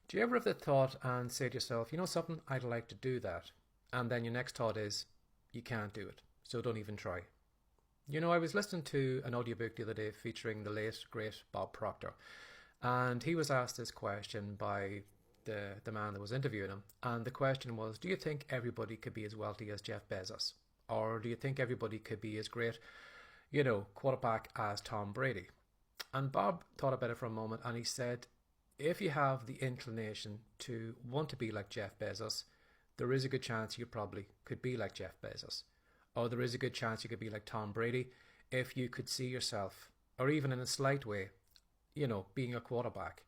Do you ever have the thought and say to yourself, you know something, I'd like to do that. And then your next thought is, you can't do it, so don't even try. You know, I was listening to an audiobook the other day featuring the late, great Bob Proctor. And he was asked this question by the man that was interviewing him. And the question was, do you think everybody could be as wealthy as Jeff Bezos? Or do you think everybody could be as great, quarterback as Tom Brady? And Bob thought about it for a moment and he said, if you have the inclination to want to be like Jeff Bezos, there is a good chance you probably could be like Jeff Bezos. Or there is a good chance you could be like Tom Brady if you could see yourself, or even in a slight way, being a quarterback.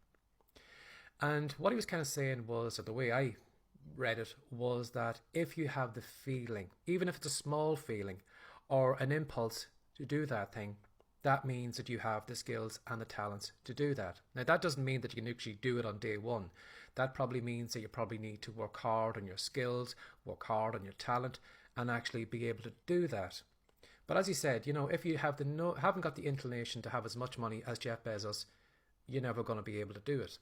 And what he was kind of saying was, or the way I read it, was that if you have the feeling, even if it's a small feeling or an impulse to do that thing, that means that you have the skills and the talents to do that. Now, that doesn't mean that you can actually do it on day one. That probably means that you probably need to work hard on your skills, work hard on your talent, and actually be able to do that. But as he said, if you haven't got the inclination to have as much money as Jeff Bezos, you're never going to be able to do it.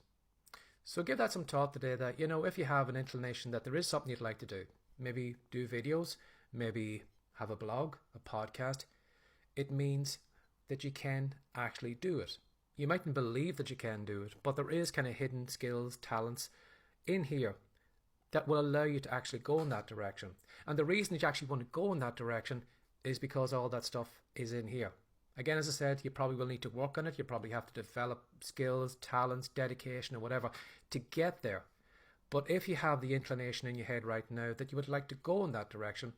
So give that some thought today that, if you have an inclination that there is something you'd like to do, maybe do videos, maybe have a blog, a podcast, it means that you can actually do it. You mightn't believe that you can do it, but there is kind of hidden skills, talents in here that will allow you to actually go in that direction. And the reason that you actually want to go in that direction is because all that stuff is in here. Again, as I said, you probably will need to work on it. You probably have to develop skills, talents, dedication, or whatever to get there. But if you have the inclination in your head right now that you would like to go in that direction,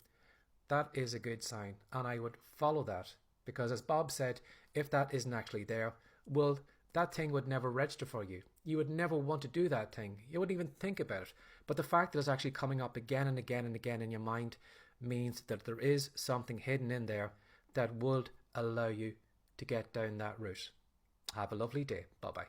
that is a good sign. And I would follow that. Because as Bob said, if that isn't actually there, well, that thing would never register for you. You would never want to do that thing. You wouldn't even think about it. But the fact that it's actually coming up again and again and again in your mind means that there is something hidden in there that would allow you to get down that route. Have a lovely day. Bye-bye.